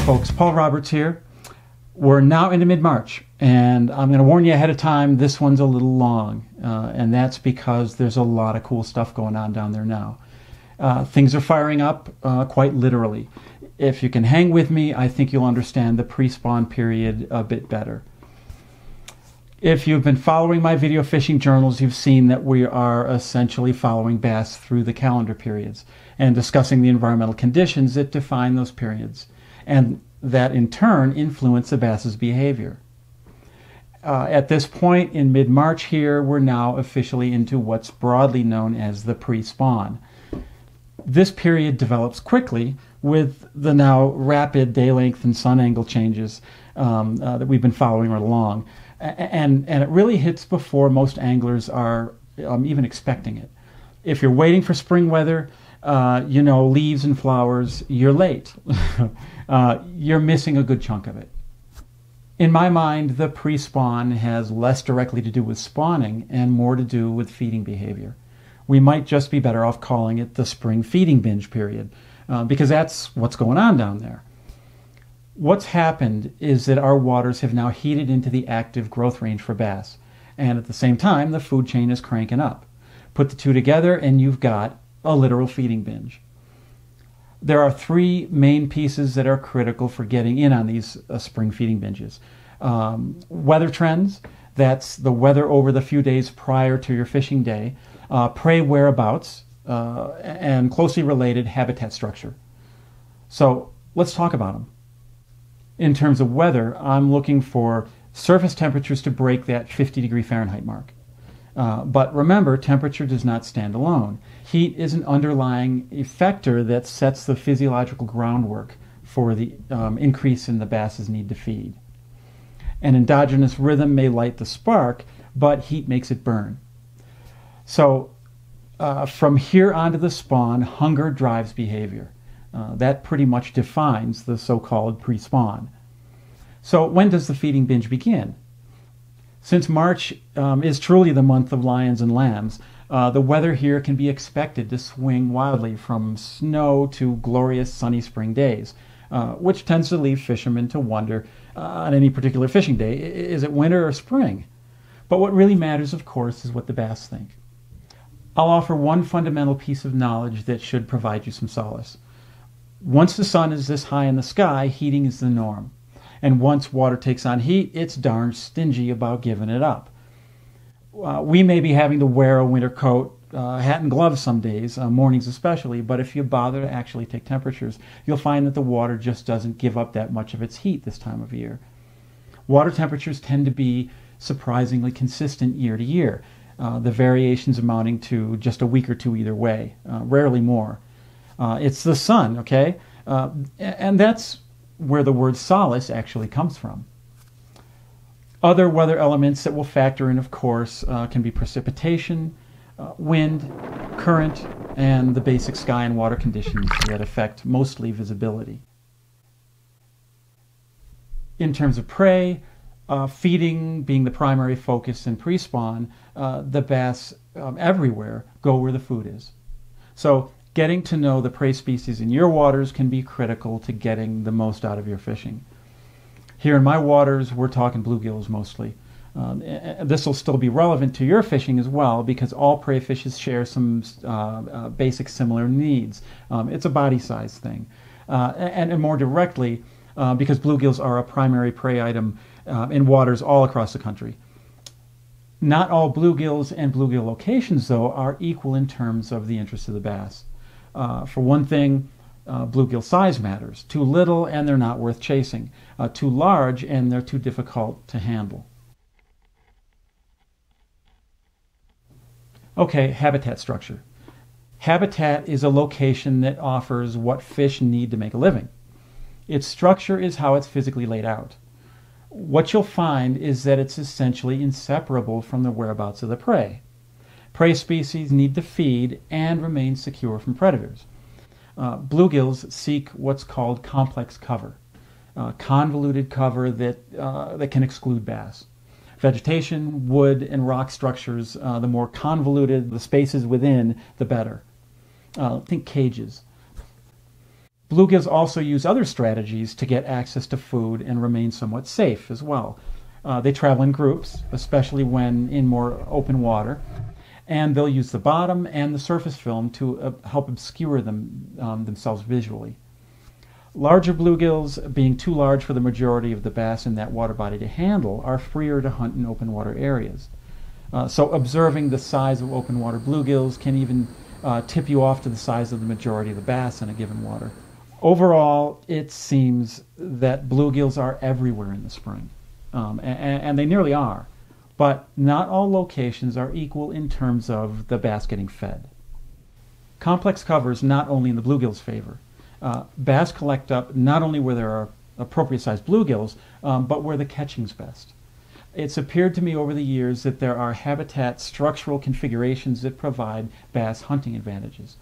folks, Paul Roberts here. We're now into mid-March, and I'm going to warn you ahead of time, this one's a little long, and that's because there's a lot of cool stuff going on down there now. Things are firing up quite literally. If you can hang with me, I think you'll understand the pre-spawn period a bit better. If you've been following my video fishing journals, you've seen that we are essentially following bass through the calendar periods and discussing the environmental conditions that define those periods, and that in turn influence the bass's behavior. At this point in mid-March here, we're now officially into what's broadly known as the pre-spawn. This period develops quickly with the now rapid day length and sun angle changes that we've been following right along. And it really hits before most anglers are even expecting it. If you're waiting for spring weather, leaves and flowers, you're late. You're missing a good chunk of it. In my mind, the pre-spawn has less directly to do with spawning and more to do with feeding behavior. We might just be better off calling it the spring feeding binge period, because that's what's going on down there. What's happened is that our waters have now heated into the active growth range for bass, and at the same time, the food chain is cranking up. Put the two together and you've got a literal feeding binge. There are three main pieces that are critical for getting in on these spring feeding binges. Weather trends, that's the weather over the few days prior to your fishing day, prey whereabouts, and closely related habitat structure. So let's talk about them. In terms of weather, I'm looking for surface temperatures to break that 50-degree Fahrenheit mark. But remember, temperature does not stand alone. Heat is an underlying effector that sets the physiological groundwork for the increase in the bass's need to feed. An endogenous rhythm may light the spark, but heat makes it burn. So from here on to the spawn, hunger drives behavior. That pretty much defines the so-called pre-spawn. So when does the feeding binge begin? Since March is truly the month of lions and lambs, the weather here can be expected to swing wildly from snow to glorious sunny spring days, which tends to leave fishermen to wonder on any particular fishing day, is it winter or spring? But what really matters, of course, is what the bass think. I'll offer one fundamental piece of knowledge that should provide you some solace. Once the sun is this high in the sky, heating is the norm. And once water takes on heat, it's darn stingy about giving it up. We may be having to wear a winter coat, hat and gloves some days, mornings especially, but if you bother to actually take temperatures, you'll find that the water just doesn't give up that much of its heat this time of year. Water temperatures tend to be surprisingly consistent year to year, the variations amounting to just a week or two either way, rarely more. It's the sun, okay? And that's where the word solace actually comes from. Other weather elements that will factor in, of course, can be precipitation, wind, current, and the basic sky and water conditions that affect mostly visibility. In terms of prey, feeding being the primary focus in pre-spawn, the bass everywhere go where the food is. So getting to know the prey species in your waters can be critical to getting the most out of your fishing. Here in my waters, we're talking bluegills mostly. This will still be relevant to your fishing as well because all prey fishes share some basic similar needs. It's a body size thing. And more directly, because bluegills are a primary prey item in waters all across the country. Not all bluegills and bluegill locations, though, are equal in terms of the interest of the bass. For one thing, bluegill size matters. Too little and they're not worth chasing. Too large and they're too difficult to handle. Okay, habitat structure. Habitat is a location that offers what fish need to make a living. Its structure is how it's physically laid out. What you'll find is that it's essentially inseparable from the whereabouts of the prey. Prey species need to feed and remain secure from predators. Bluegills seek what's called complex cover, convoluted cover that can exclude bass. Vegetation, wood, and rock structures, the more convoluted the spaces within, the better. Think cages. Bluegills also use other strategies to get access to food and remain somewhat safe as well. They travel in groups, especially when in more open water, and they'll use the bottom and the surface film to help obscure themselves visually. Larger bluegills, being too large for the majority of the bass in that water body to handle, are freer to hunt in open water areas. So observing the size of open water bluegills can even tip you off to the size of the majority of the bass in a given water. Overall, it seems that bluegills are everywhere in the spring, and they nearly are, but not all locations are equal in terms of the bass getting fed. Complex cover is not only in the bluegill's favor. Bass collect up not only where there are appropriate sized bluegills, but where the catching's best. It's appeared to me over the years that there are habitat structural configurations that provide bass hunting advantages.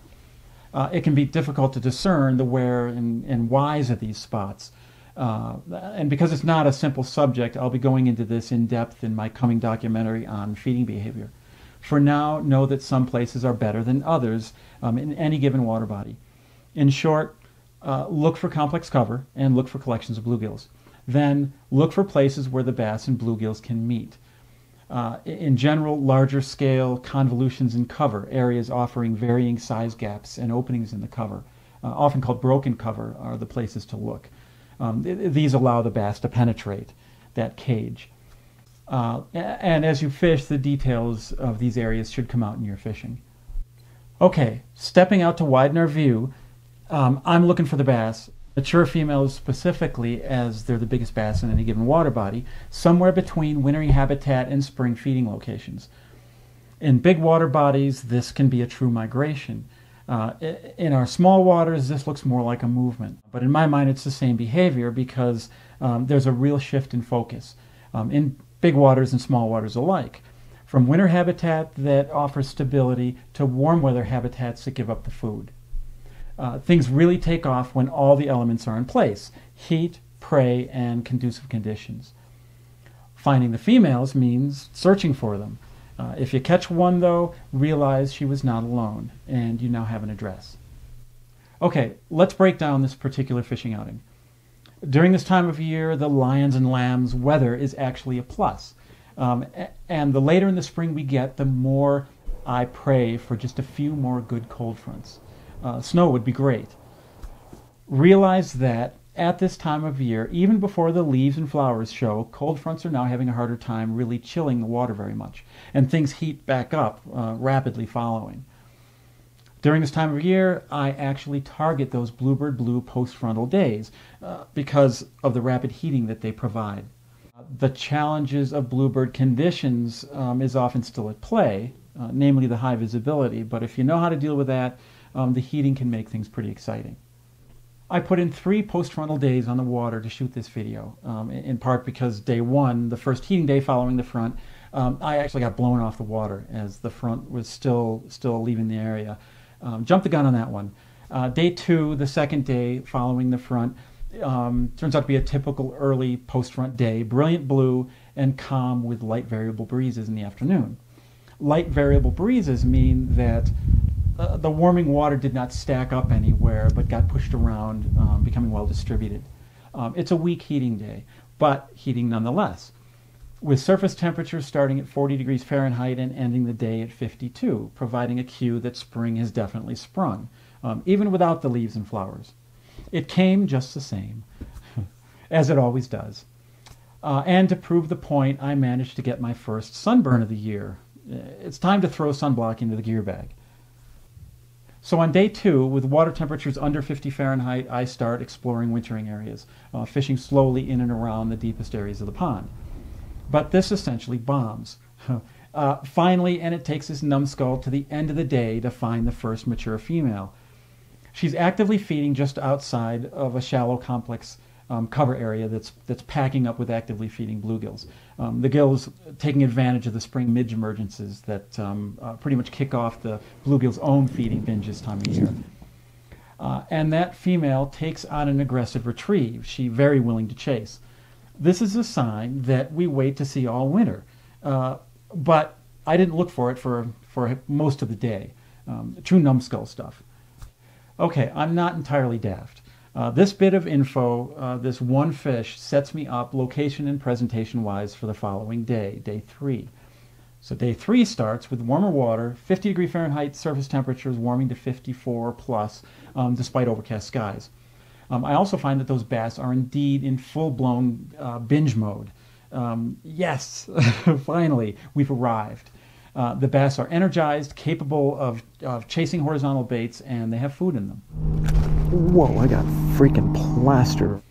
It can be difficult to discern the where and whys of these spots. And because it's not a simple subject, I'll be going into this in depth in my coming documentary on feeding behavior. For now, know that some places are better than others in any given water body. In short, look for complex cover and look for collections of bluegills. Then look for places where the bass and bluegills can meet. In general, larger scale convolutions in cover, areas offering varying size gaps and openings in the cover, often called broken cover, are the places to look. These allow the bass to penetrate that cage. And as you fish, the details of these areas should come out in your fishing. Okay, stepping out to widen our view, I'm looking for the bass, mature females specifically, as they're the biggest bass in any given water body, somewhere between wintering habitat and spring feeding locations. In big water bodies, this can be a true migration. In our small waters, this looks more like a movement. But in my mind, it's the same behavior because there's a real shift in focus in big waters and small waters alike. From winter habitat that offers stability to warm weather habitats that give up the food. Things really take off when all the elements are in place: heat, prey, and conducive conditions. Finding the females means searching for them. If you catch one, though, realize she was not alone, and you now have an address. Okay, let's break down this particular fishing outing. During this time of year, the lions and lambs weather is actually a plus. And the later in the spring we get, the more I pray for just a few more good cold fronts. Snow would be great. Realize that at this time of year, even before the leaves and flowers show, cold fronts are now having a harder time really chilling the water very much, and things heat back up rapidly following. During this time of year, I actually target those bluebird blue postfrontal days because of the rapid heating that they provide. The challenges of bluebird conditions is often still at play, namely the high visibility, but if you know how to deal with that, the heating can make things pretty exciting. I put in 3 postfrontal days on the water to shoot this video, in part because day 1, the first heating day following the front, I actually got blown off the water as the front was still leaving the area. Jumped the gun on that one. Day 2, the second day following the front, turns out to be a typical early post-front day, brilliant blue and calm with light variable breezes in the afternoon. Light variable breezes mean that the warming water did not stack up anywhere but got pushed around, becoming well distributed. It's a weak heating day, but heating nonetheless, with surface temperatures starting at 40 degrees Fahrenheit and ending the day at 52, providing a cue that spring has definitely sprung, even without the leaves and flowers. It came just the same, as it always does. And to prove the point, I managed to get my first sunburn of the year. It's time to throw sunblock into the gear bag. So on day 2, with water temperatures under 50 Fahrenheit, I start exploring wintering areas, fishing slowly in and around the deepest areas of the pond. But this essentially bombs. Finally, and it takes this numbskull to the end of the day to find the first mature female. She's actively feeding just outside of a shallow complex cover area that's packing up with actively feeding bluegills. The gills taking advantage of the spring midge emergences that pretty much kick off the bluegill's own feeding binge this time of year. And that female takes on an aggressive retrieve. She's very willing to chase. This is a sign that we wait to see all winter. But I didn't look for it for most of the day. True numbskull stuff. Okay, I'm not entirely daft. This bit of info, this one fish, sets me up location and presentation-wise for the following day, day 3. So day 3 starts with warmer water, 50-degree Fahrenheit surface temperatures warming to 54 plus, despite overcast skies. I also find that those bass are indeed in full-blown binge mode. Yes, finally, we've arrived. The bass are energized, capable of chasing horizontal baits, and they have food in them. Whoa, I got freaking plastered.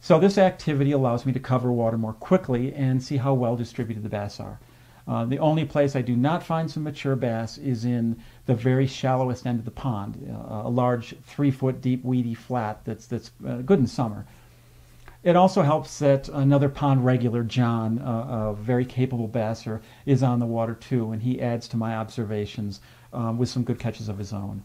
So this activity allows me to cover water more quickly and see how well distributed the bass are. The only place I do not find some mature bass is in the very shallowest end of the pond, a large 3-foot deep weedy flat that's good in summer. It also helps that another pond regular, John, a very capable basser, is on the water too, and he adds to my observations with some good catches of his own.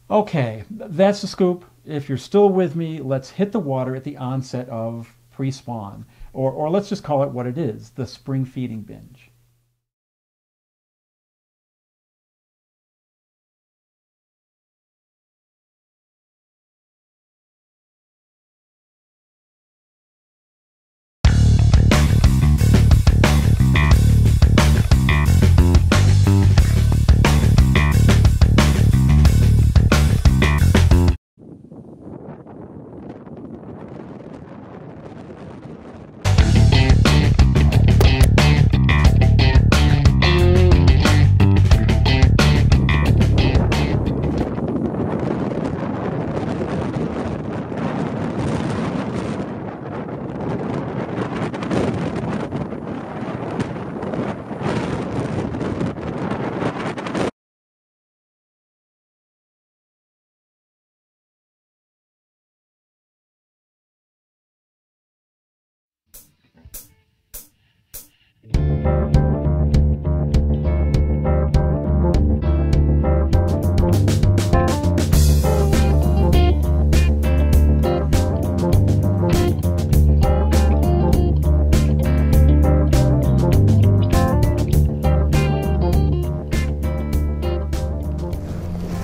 Okay, that's the scoop. If you're still with me, let's hit the water at the onset of pre-spawn, or let's just call it what it is, the spring feeding binge.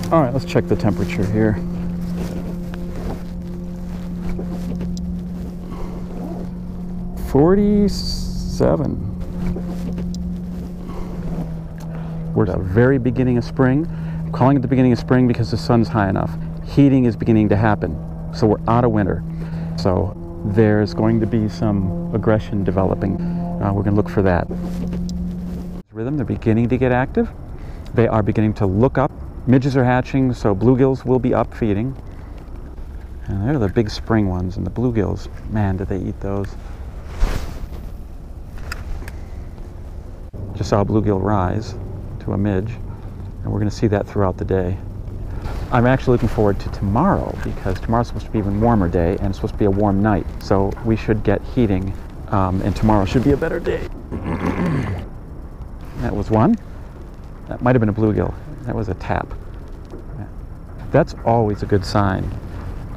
All right, let's check the temperature here. "47. We're at the very beginning of spring. I'm calling it the beginning of spring because the sun's high enough. Heating is beginning to happen, so we're out of winter. So there's going to be some aggression developing. We're going to look for that. Rhythm, they're beginning to get active. They are beginning to look up. Midges are hatching, so bluegills will be up feeding. And they're the big spring ones, and the bluegills, man, do they eat those. Just saw a bluegill rise to a midge, and we're going to see that throughout the day. I'm actually looking forward to tomorrow, because tomorrow's supposed to be an even warmer day, and it's supposed to be a warm night, so we should get heating, and tomorrow should be a better day. That was one. That might have been a bluegill. That was a tap. That's always a good sign.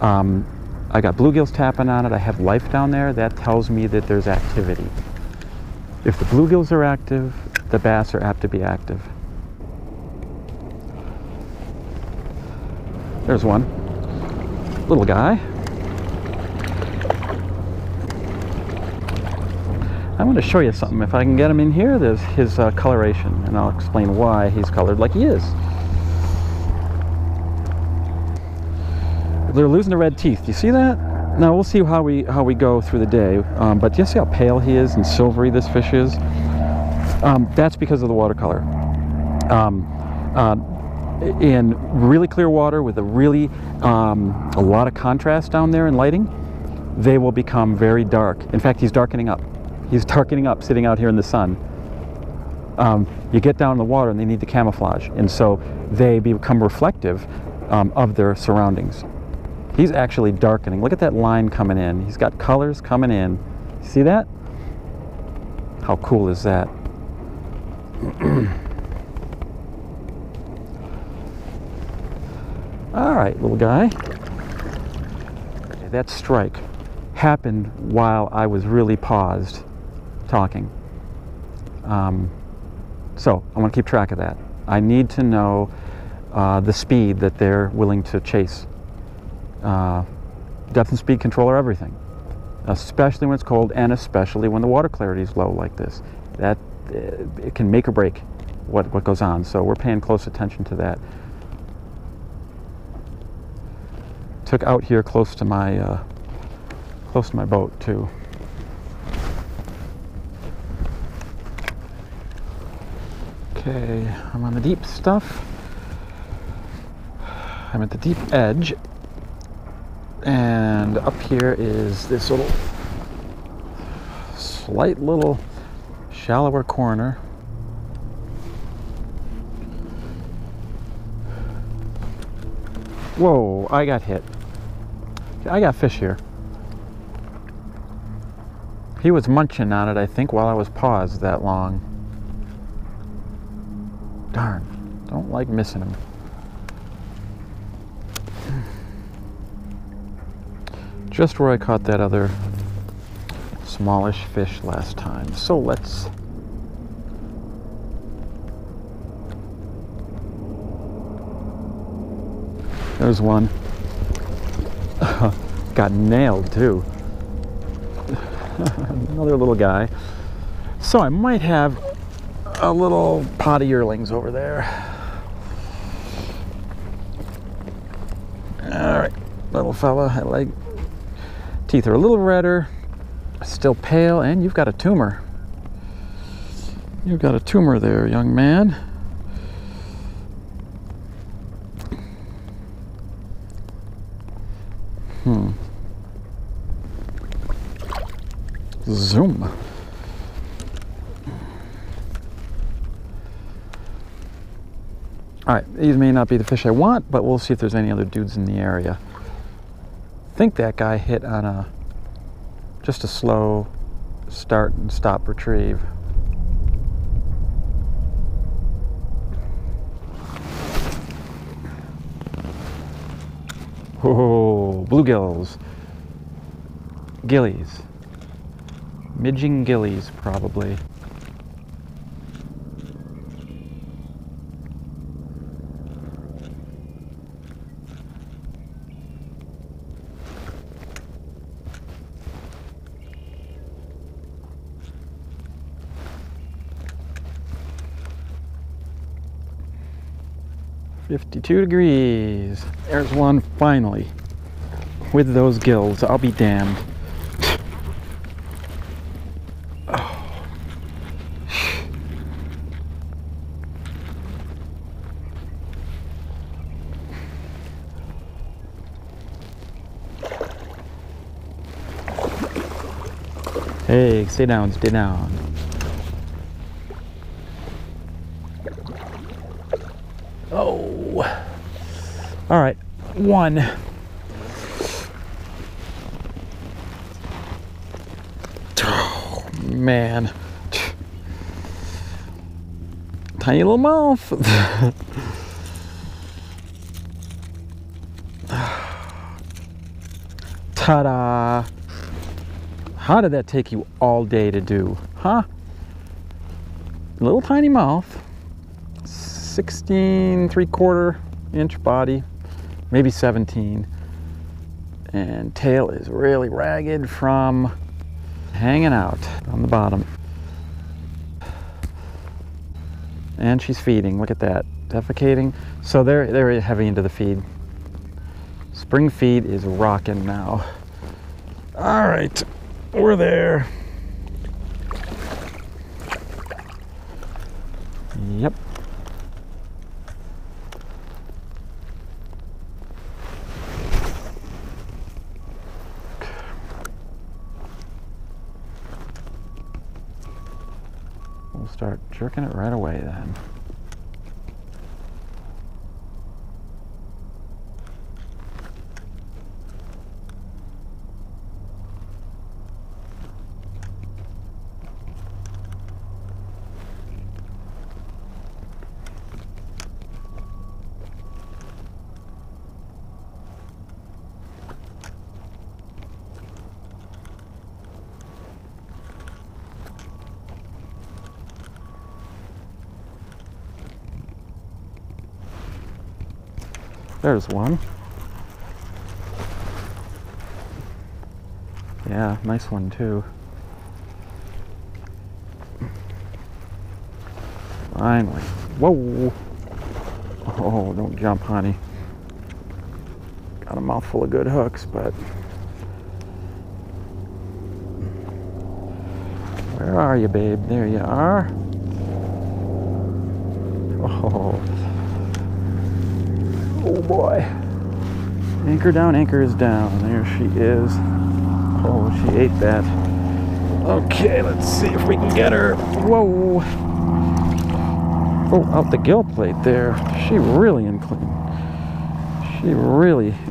I got bluegills tapping on it. I have life down there. That tells me that there's activity. If the bluegills are active, the bass are apt to be active. There's one. Little guy. I want to show you something. If I can get him in here, there's his coloration, and I'll explain why he's colored like he is. They're losing the red teeth. Do you see that? Now we'll see how we go through the day. But do you see how pale he is and silvery this fish is? That's because of the watercolor. In really clear water with a lot of contrast down there in lighting, they will become very dark. In fact, he's darkening up. He's darkening up sitting out here in the sun. You get down in the water and they need the camouflage, and so they become reflective of their surroundings. He's actually darkening. Look at that line coming in. He's got colors coming in. See that? How cool is that? All right, little guy. That strike happened while I was really paused talking. So I want to keep track of that. I need to know the speed that they're willing to chase. Depth and speed control are everything, especially when it's cold and especially when the water clarity is low like this. That it can make or break what goes on, so we're paying close attention to that. Took out here close to my boat too. Okay, I'm on the deep stuff. I'm at the deep edge, and up here is this slight little shallower corner. Whoa, I got hit. I got fish here. He was munching on it, I think, while I was paused that long. Darn, don't like missing him. Just where I caught that other smallish fish last time. So let's... There's one. Got nailed too. Another little guy. So I might have a little pot of yearlings over there. Alright, little fella. I like... Teeth are a little redder, still pale, and you've got a tumor. You've got a tumor there, young man. Zoom. All right, these may not be the fish I want, but we'll see if there's any other dudes in the area. I think that guy hit on just a slow start and stop retrieve. Oh, bluegills, gillies, midging gillies probably. $52 degrees. There's one finally with those gills. I'll be damned. Oh. Hey, stay down, stay down. Oh, all right, one. Oh, man. Tiny little mouth. Ta-da. How did that take you all day to do, huh? Little tiny mouth. 16 3/4 inch body, maybe 17, and tail is really ragged from hanging out on the bottom. And she's feeding. Look at that, defecating. So they're heavy into the feed. Spring feed is rocking now. All right, we're there. Yep. We'll start jerking it right away then. There's one. Yeah, nice one too. Finally. Whoa! Oh, don't jump, honey. Got a mouthful of good hooks, but... Where are you, babe? There you are. Oh. Oh boy. Anchor down, anchor is down. There she is. Oh, she ate that. Okay, let's see if we can get her. Whoa. Oh, out the gill plate there. She really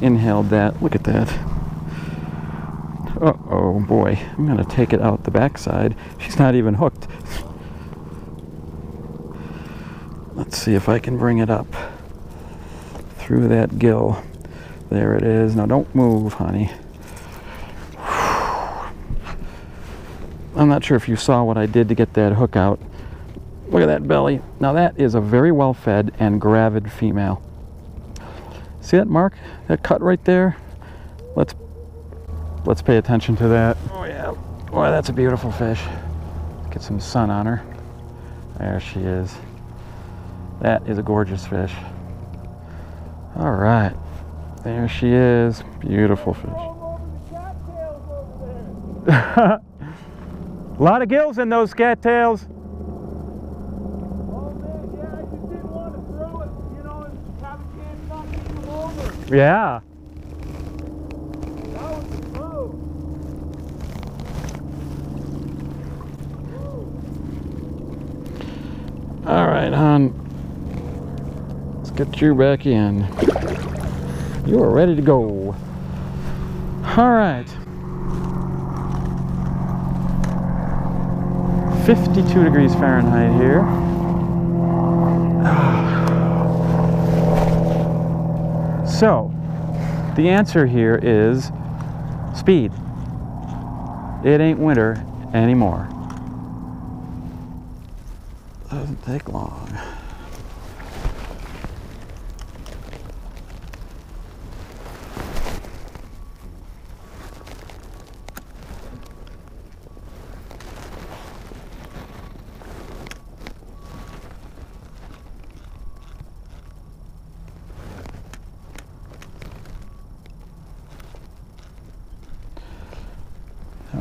inhaled that. Look at that. Uh-oh, boy. I'm going to take it out the backside. She's not even hooked. Let's see if I can bring it up through that gill. There it is. Now don't move, honey. I'm not sure if you saw what I did to get that hook out. Look at that belly. Now that is a very well fed and gravid female. See that mark? That cut right there? Let's pay attention to that. Oh yeah. Boy, that's a beautiful fish. Get some sun on her. There she is. That is a gorgeous fish. All right. There she is. Beautiful fish. A lot of gills in those cattails. Yeah. That was smooth. All right, hon. Let's get you back in. You are ready to go. All right. 52 degrees Fahrenheit here. So, the answer here is speed. It ain't winter anymore. Doesn't take long.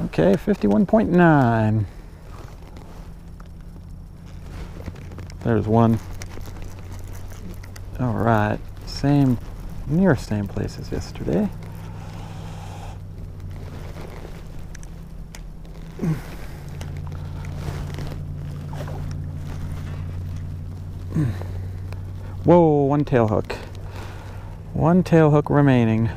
Okay, 51.9. There's one. All right, near same place as yesterday. Whoa, one tail hook. One tail hook remaining.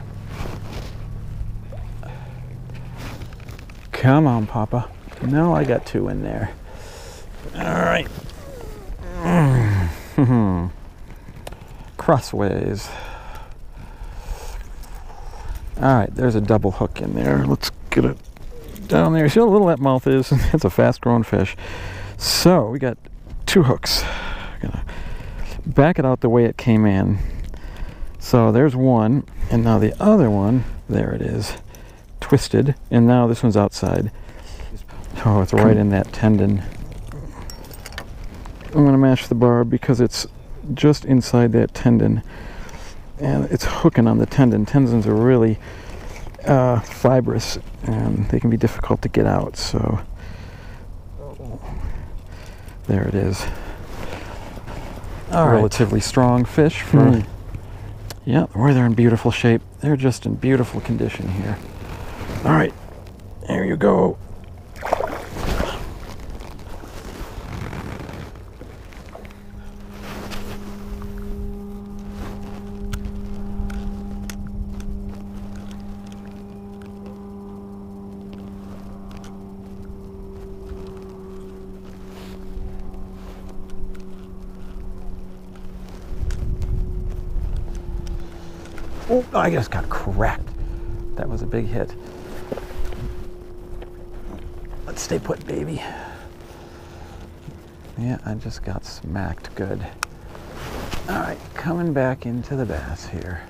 Come on, Papa. No, I got two in there. All right. Crossways. All right, there's a double hook in there. Let's get it down there. See how little that mouth is? It's a fast-growing fish. So we got two hooks. Gonna back it out the way it came in. So there's one, and now the other one, there it is. Twisted, and now this one's outside. Oh, it's right in that tendon. I'm going to mash the barb because it's just inside that tendon, and it's hooking on the tendon. Tendons are really fibrous, and they can be difficult to get out. So there it is. Relatively strong fish for yeah, boy, they're in beautiful shape. They're just in beautiful condition here. All right, there you go. Oh, I just got cracked. That was a big hit. Let's stay put, baby. Yeah, I just got smacked good. All right, coming back into the bass here.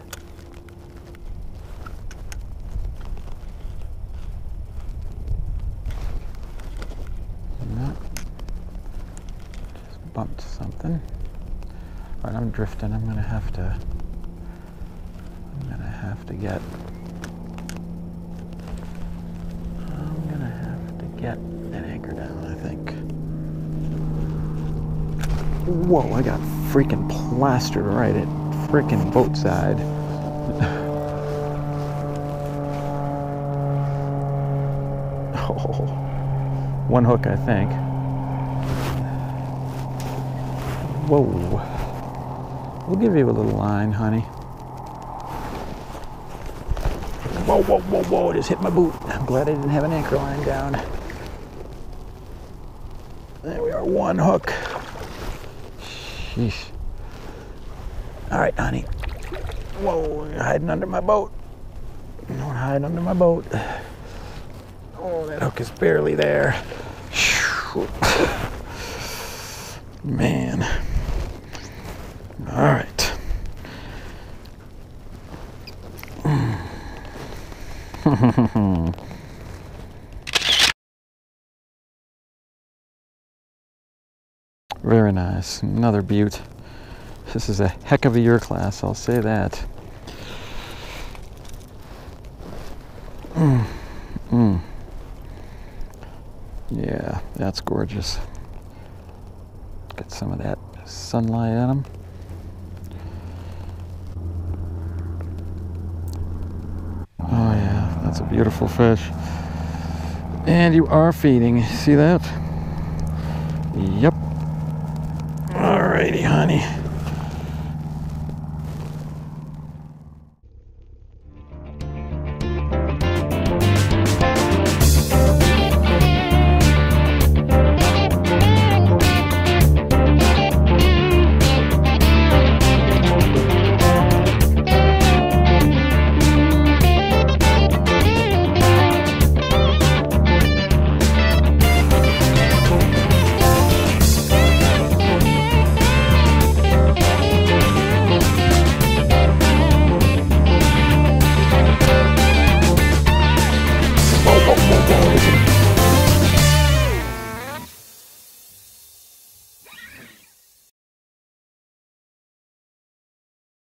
bumped something. All right, I'm drifting. I'm gonna have to get an anchor down, I think. Whoa, I got freaking plastered right at freaking boat side. Oh, one hook, I think. Whoa. We'll give you a little line, honey. Whoa, whoa, whoa, whoa, it just hit my boot. I'm glad I didn't have an anchor line down. There we are, one hook. Sheesh. All right, honey. Whoa, you're hiding under my boat. Don't hide under my boat. Oh, that hook is barely there. Man. All right. Very nice. Another beaut. This is a heck of a year class, I'll say that. Yeah, that's gorgeous. Get some of that sunlight on them. Oh yeah, that's a beautiful fish. And you are feeding, see that? Yep. Alrighty, honey.